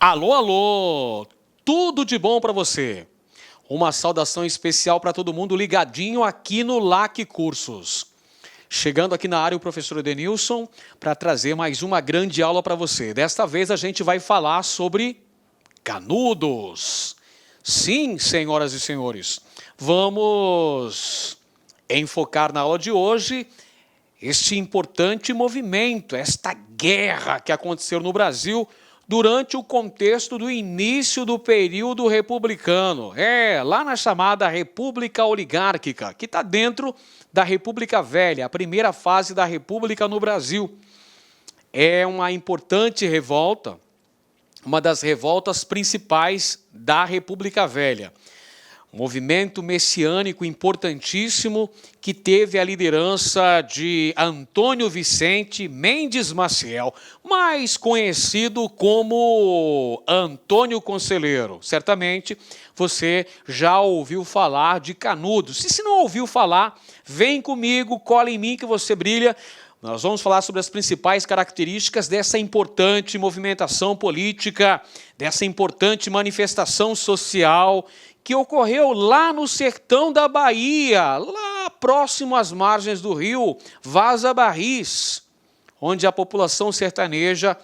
Alô, alô! Tudo de bom para você. Uma saudação especial para todo mundo ligadinho aqui no LAC Cursos. Chegando aqui na área o professor Edenilson para trazer mais uma grande aula para você. Desta vez a gente vai falar sobre Canudos. Sim, senhoras e senhores, vamos enfocar na aula de hoje este importante movimento, esta guerra que aconteceu no Brasil durante o contexto do início do período republicano. Lá na chamada República Oligárquica, que está dentro da República Velha, a primeira fase da República no Brasil. É uma importante revolta, uma das revoltas principais da República Velha. Um movimento messiânico importantíssimo que teve a liderança de Antônio Vicente Mendes Maciel, mais conhecido como Antônio Conselheiro. Certamente você já ouviu falar de Canudos. Se não ouviu falar, vem comigo, cola em mim que você brilha. Nós vamos falar sobre as principais características dessa importante movimentação política, dessa importante manifestação social que ocorreu lá no sertão da Bahia, lá próximo às margens do rio Vaza Barris, onde a população sertaneja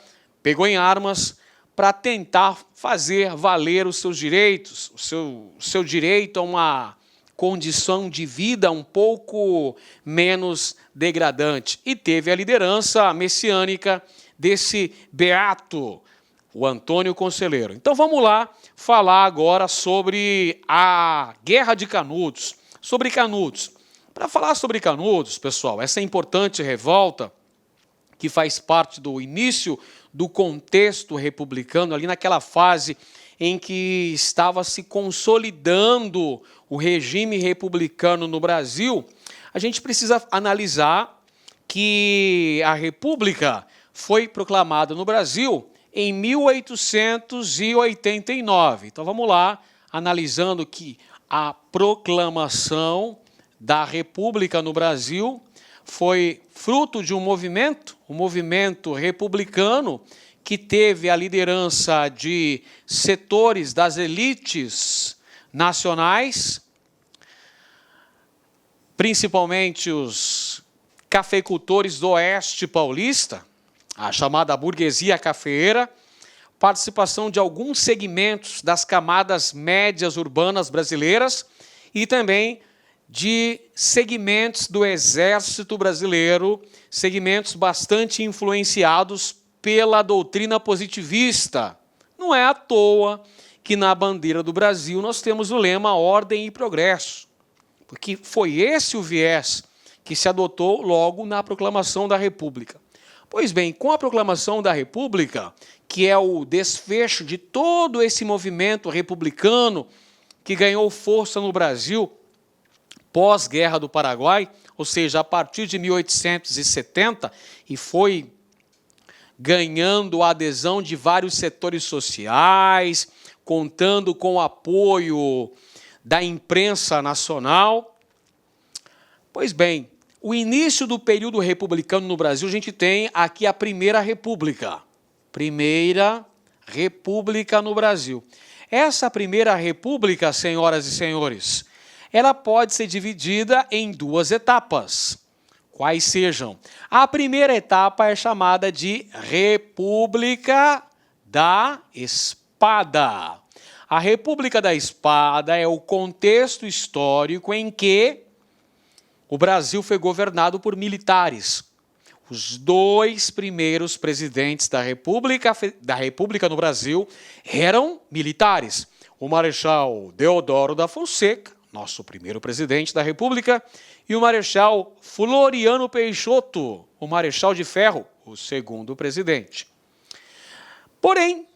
pegou em armas para tentar fazer valer os seus direitos, o seu direito a uma condição de vida um pouco menos degradante. E teve a liderança messiânica desse beato, o Antônio Conselheiro. Então vamos lá falar agora sobre a Guerra de Canudos, sobre Canudos. Para falar sobre Canudos, pessoal, essa importante revolta que faz parte do início do contexto republicano, ali naquela fase em que estava se consolidando o regime republicano no Brasil, a gente precisa analisar que a República foi proclamada no Brasil em 1889. Então vamos lá, analisando que a proclamação da República no Brasil foi fruto de um movimento republicano que teve a liderança de setores das elites nacionais, principalmente os cafeicultores do Oeste Paulista, a chamada burguesia cafeeira, participação de alguns segmentos das camadas médias urbanas brasileiras e também de segmentos do Exército Brasileiro, segmentos bastante influenciados pela doutrina positivista. Não é à toa que na bandeira do Brasil nós temos o lema Ordem e Progresso, porque foi esse o viés que se adotou logo na proclamação da República. Pois bem, com a proclamação da República, que é o desfecho de todo esse movimento republicano que ganhou força no Brasil pós-Guerra do Paraguai, ou seja, a partir de 1870, e foi ganhando a adesão de vários setores sociais, contando com o apoio da imprensa nacional. Pois bem, o início do período republicano no Brasil, a gente tem aqui a Primeira República. Primeira República no Brasil. Essa Primeira República, senhoras e senhores, ela pode ser dividida em duas etapas. Quais sejam? A primeira etapa é chamada de República da Espada. A República da Espada é o contexto histórico em que o Brasil foi governado por militares. Os dois primeiros presidentes da República no Brasil eram militares. O Marechal Deodoro da Fonseca, nosso primeiro presidente da República, e o Marechal Floriano Peixoto, o Marechal de Ferro, o segundo presidente. Porém,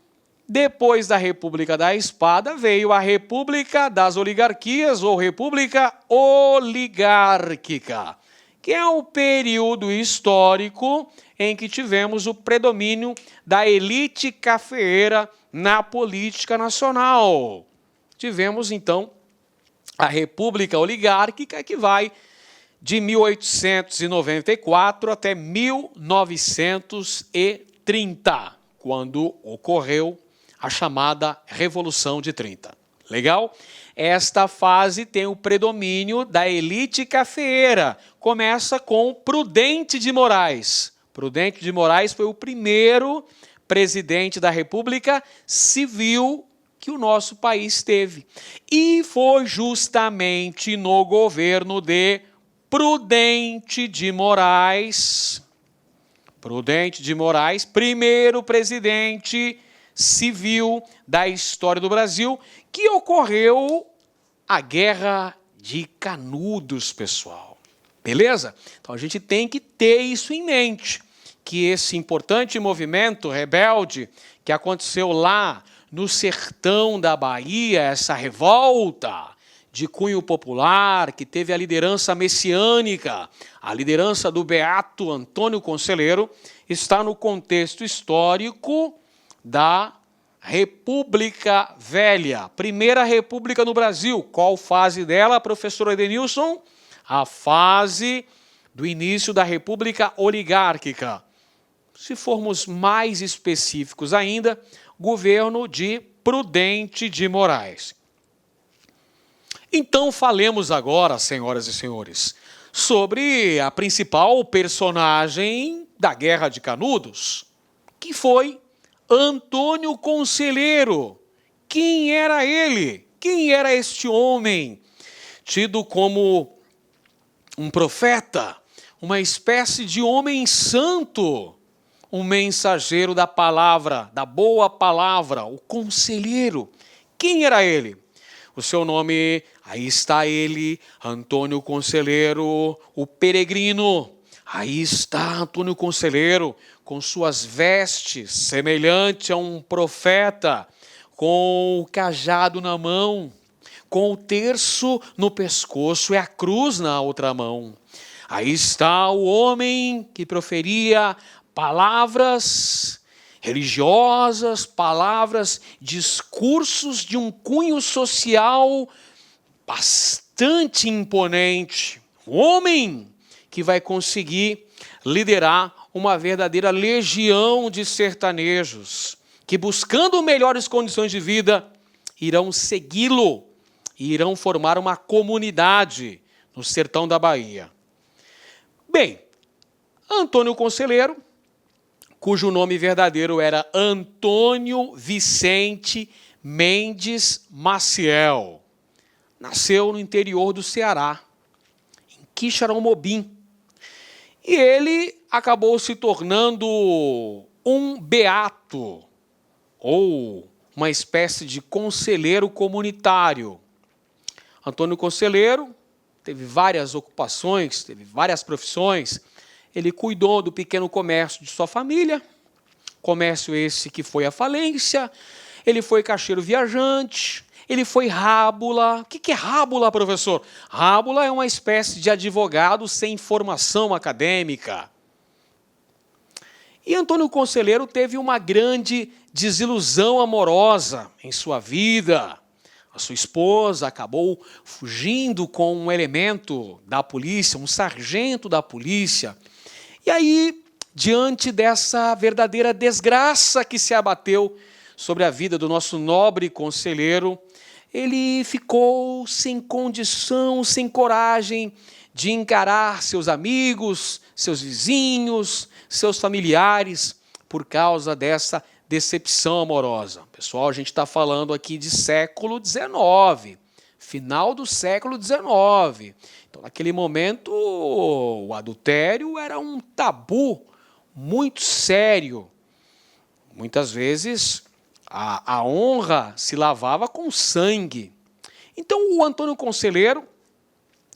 depois da República da Espada, veio a República das Oligarquias, ou República Oligárquica, que é o período histórico em que tivemos o predomínio da elite cafeeira na política nacional. Tivemos, então, a República Oligárquica, que vai de 1894 até 1930, quando ocorreu a chamada Revolução de 30. Legal? Esta fase tem o predomínio da elite cafeeira. Começa com Prudente de Moraes. Prudente de Moraes foi o primeiro presidente da República Civil que o nosso país teve. E foi justamente no governo de Prudente de Moraes, primeiro presidente civil da história do Brasil, que ocorreu a Guerra de Canudos, pessoal. Beleza? Então a gente tem que ter isso em mente, que esse importante movimento rebelde que aconteceu lá no sertão da Bahia, essa revolta de cunho popular, que teve a liderança messiânica, a liderança do beato Antônio Conselheiro, está no contexto histórico da República Velha, primeira república no Brasil. Qual fase dela, professor Edenilson? A fase do início da República Oligárquica. Se formos mais específicos ainda, governo de Prudente de Moraes. Então falemos agora, senhoras e senhores, sobre a principal personagem da Guerra de Canudos, que foi Antônio Conselheiro. Quem era ele? Quem era este homem? Tido como um profeta, uma espécie de homem santo, um mensageiro da palavra, da boa palavra, o conselheiro. Quem era ele? O seu nome, aí está ele, Antônio Conselheiro, o peregrino. Aí está Antônio Conselheiro, com suas vestes, semelhante a um profeta, com o cajado na mão, com o terço no pescoço e a cruz na outra mão. Aí está o homem que proferia palavras religiosas, palavras, discursos de um cunho social bastante imponente. Um homem que vai conseguir liderar uma verdadeira legião de sertanejos, que buscando melhores condições de vida, irão segui-lo e irão formar uma comunidade no sertão da Bahia. Bem, Antônio Conselheiro, cujo nome verdadeiro era Antônio Vicente Mendes Maciel, nasceu no interior do Ceará, em Quixeramobim, e ele acabou se tornando um beato, ou uma espécie de conselheiro comunitário. Antônio Conselheiro teve várias ocupações, teve várias profissões. Ele cuidou do pequeno comércio de sua família, comércio esse que foi à falência. Ele foi caixeiro viajante, ele foi rábula. O que é rábula, professor? Rábula é uma espécie de advogado sem formação acadêmica. E Antônio Conselheiro teve uma grande desilusão amorosa em sua vida. A sua esposa acabou fugindo com um elemento da polícia, um sargento da polícia. E aí, diante dessa verdadeira desgraça que se abateu sobre a vida do nosso nobre conselheiro, ele ficou sem condição, sem coragem de encarar seus amigos, seus vizinhos, seus familiares, por causa dessa decepção amorosa. Pessoal, a gente está falando aqui de século XIX, final do século XIX. Então, naquele momento, o adultério era um tabu muito sério. Muitas vezes, a honra se lavava com sangue. Então, o Antônio Conselheiro,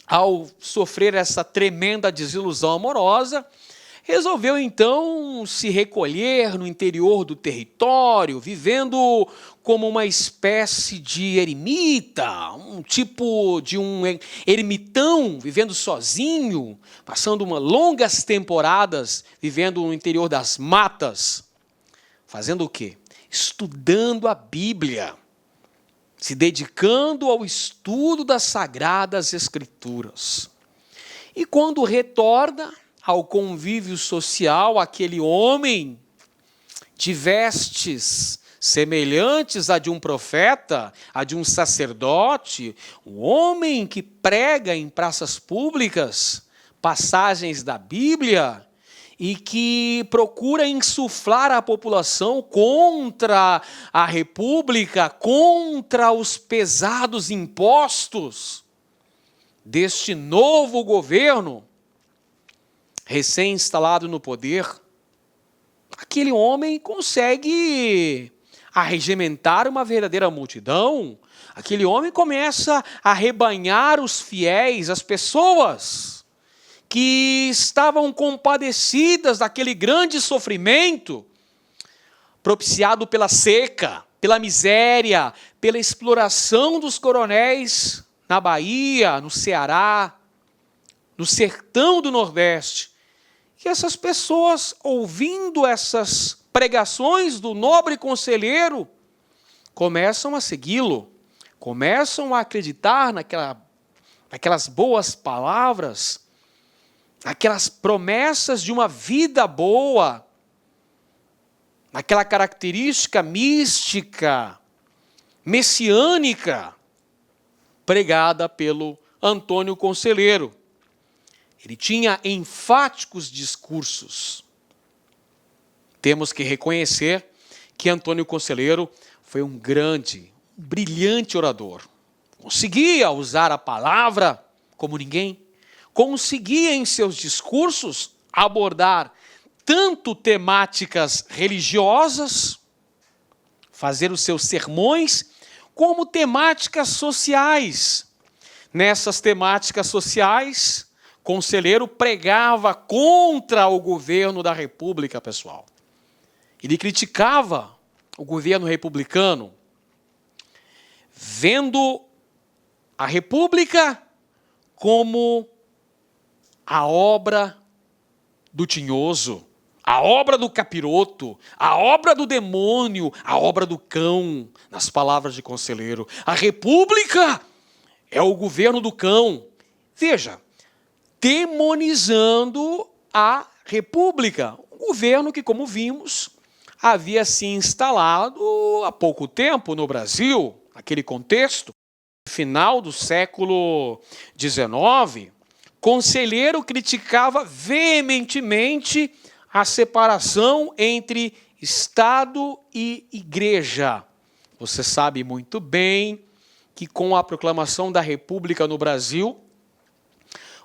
ao sofrer essa tremenda desilusão amorosa, resolveu, então, se recolher no interior do território, vivendo como uma espécie de eremita, um tipo de um ermitão, vivendo sozinho, passando longas temporadas, vivendo no interior das matas. Fazendo o quê? Estudando a Bíblia, se dedicando ao estudo das Sagradas Escrituras. E quando retorna ao convívio social, aquele homem de vestes semelhantes à de um profeta, a de um sacerdote, um homem que prega em praças públicas passagens da Bíblia e que procura insuflar a população contra a República, contra os pesados impostos deste novo governo recém-instalado no poder. Aquele homem consegue arregimentar uma verdadeira multidão. Aquele homem começa a rebanhar os fiéis, as pessoas que estavam compadecidas daquele grande sofrimento propiciado pela seca, pela miséria, pela exploração dos coronéis na Bahia, no Ceará, no sertão do Nordeste. E essas pessoas, ouvindo essas pregações do nobre conselheiro, começam a segui-lo, começam a acreditar naquelas boas palavras, aquelas promessas de uma vida boa, naquela característica mística, messiânica, pregada pelo Antônio Conselheiro. Ele tinha enfáticos discursos. Temos que reconhecer que Antônio Conselheiro foi um grande, um brilhante orador. Conseguia usar a palavra como ninguém. Conseguia em seus discursos abordar tanto temáticas religiosas, fazer os seus sermões, como temáticas sociais. Nessas temáticas sociais, Conselheiro pregava contra o governo da República, pessoal. Ele criticava o governo republicano, vendo a República como a obra do tinhoso, a obra do capiroto, a obra do demônio, a obra do cão, nas palavras de Conselheiro. A República é o governo do cão. Veja, demonizando a República, um governo que, como vimos, havia se instalado há pouco tempo no Brasil, naquele contexto, final do século XIX. Conselheiro criticava veementemente a separação entre Estado e Igreja. Você sabe muito bem que com a proclamação da República no Brasil,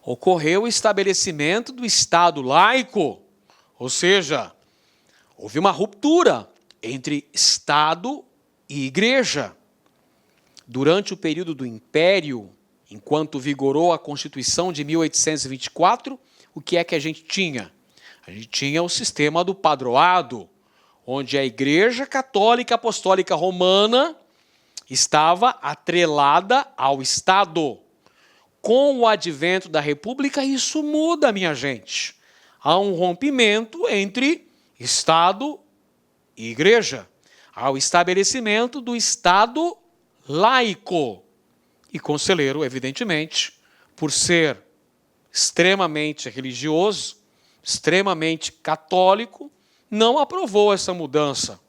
ocorreu o estabelecimento do Estado laico, ou seja, houve uma ruptura entre Estado e Igreja. Durante o período do Império, enquanto vigorou a Constituição de 1824, o que é que a gente tinha? A gente tinha o sistema do padroado, onde a Igreja Católica Apostólica Romana estava atrelada ao Estado. Com o advento da República, isso muda, minha gente. Há um rompimento entre Estado e Igreja. Há o estabelecimento do Estado laico. E Conselheiro, evidentemente, por ser extremamente religioso, extremamente católico, não aprovou essa mudança.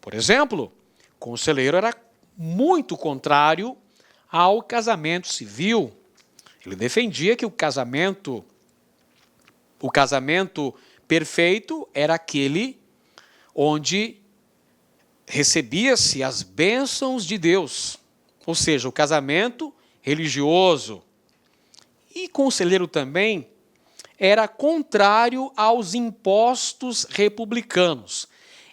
Por exemplo, Conselheiro era muito contrário ao casamento civil. Ele defendia que o casamento perfeito era aquele onde recebia-se as bênçãos de Deus, ou seja, o casamento religioso. E Conselheiro também era contrário aos impostos republicanos.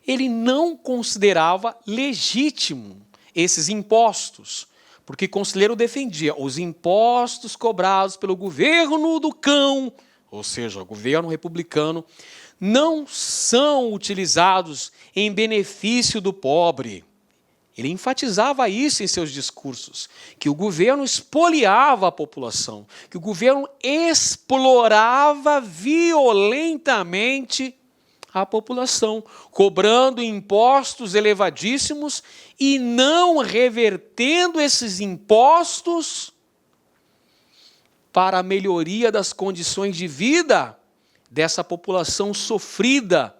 Ele não considerava legítimo esses impostos, porque Conselheiro defendia os impostos cobrados pelo governo do cão, ou seja, o governo republicano, não são utilizados em benefício do pobre. Ele enfatizava isso em seus discursos, que o governo espoliava a população, que o governo explorava violentamente a população, cobrando impostos elevadíssimos e não revertendo esses impostos para a melhoria das condições de vida dessa população sofrida,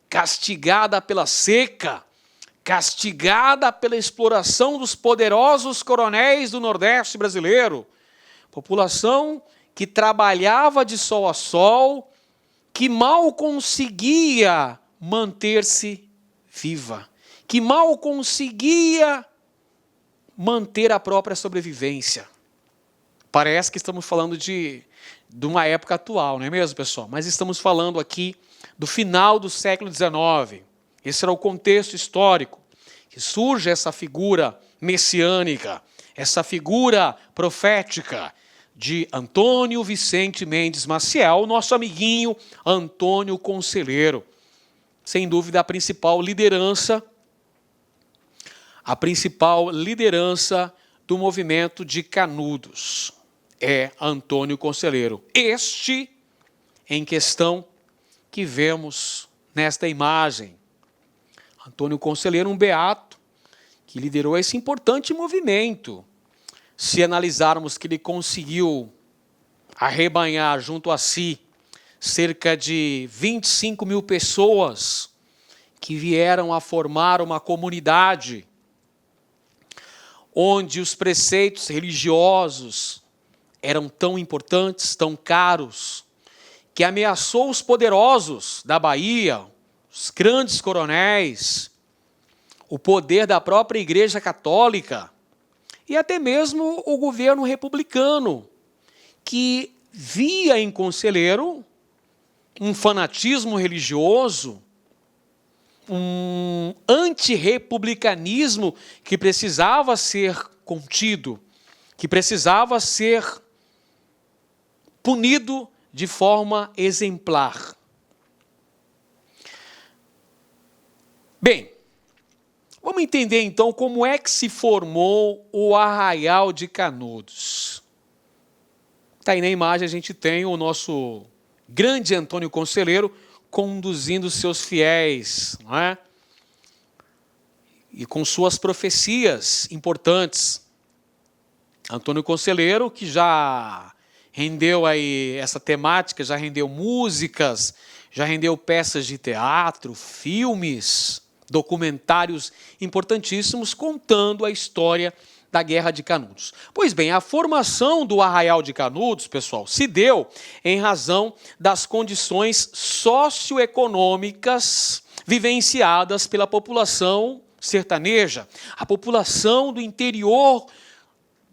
castigada pela seca, castigada pela exploração dos poderosos coronéis do Nordeste brasileiro. População que trabalhava de sol a sol, que mal conseguia manter-se viva, que mal conseguia manter a própria sobrevivência. Parece que estamos falando de uma época atual, não é mesmo, pessoal? Mas estamos falando aqui do final do século XIX. Esse era o contexto histórico, que surge essa figura messiânica, essa figura profética de Antônio Vicente Mendes Maciel, nosso amiguinho Antônio Conselheiro. Sem dúvida, a principal liderança do movimento de Canudos é Antônio Conselheiro. Este em questão que vemos nesta imagem. Antônio Conselheiro, um beato, que liderou esse importante movimento. Se analisarmos que ele conseguiu arrebanhar junto a si cerca de 25 mil pessoas que vieram a formar uma comunidade onde os preceitos religiosos eram tão importantes, tão caros, que ameaçou os poderosos da Bahia, os grandes coronéis, o poder da própria Igreja Católica e até mesmo o governo republicano, que via em Conselheiro um fanatismo religioso, um antirrepublicanismo que precisava ser contido, que precisava ser punido de forma exemplar. Bem, vamos entender então como é que se formou o Arraial de Canudos. Está aí na imagem, a gente tem o nosso grande Antônio Conselheiro conduzindo seus fiéis, não é? E com suas profecias importantes. Antônio Conselheiro, que já rendeu aí essa temática, já rendeu músicas, já rendeu peças de teatro, filmes, documentários importantíssimos contando a história da Guerra de Canudos. Pois bem, a formação do Arraial de Canudos, pessoal, se deu em razão das condições socioeconômicas vivenciadas pela população sertaneja, a população do interior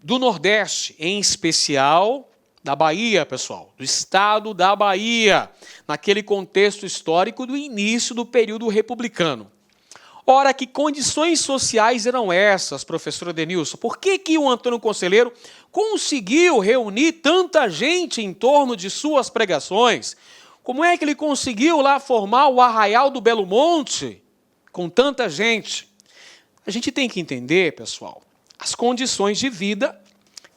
do Nordeste, em especial da Bahia, pessoal, do estado da Bahia, naquele contexto histórico do início do período republicano. Ora, que condições sociais eram essas, professor Edenilson? Por que o Antônio Conselheiro conseguiu reunir tanta gente em torno de suas pregações? Como é que ele conseguiu lá formar o Arraial do Belo Monte com tanta gente? A gente tem que entender, pessoal, as condições de vida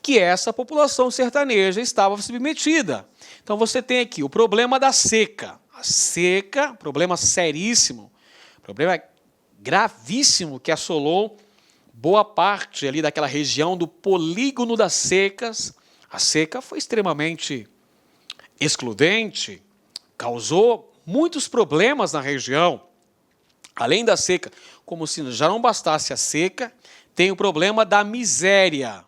que essa população sertaneja estava submetida. Então você tem aqui o problema da seca. A seca, problema seríssimo, problema gravíssimo que assolou boa parte ali daquela região do Polígono das Secas. A seca foi extremamente excludente, causou muitos problemas na região. Além da seca, como se já não bastasse a seca, tem o problema da miséria.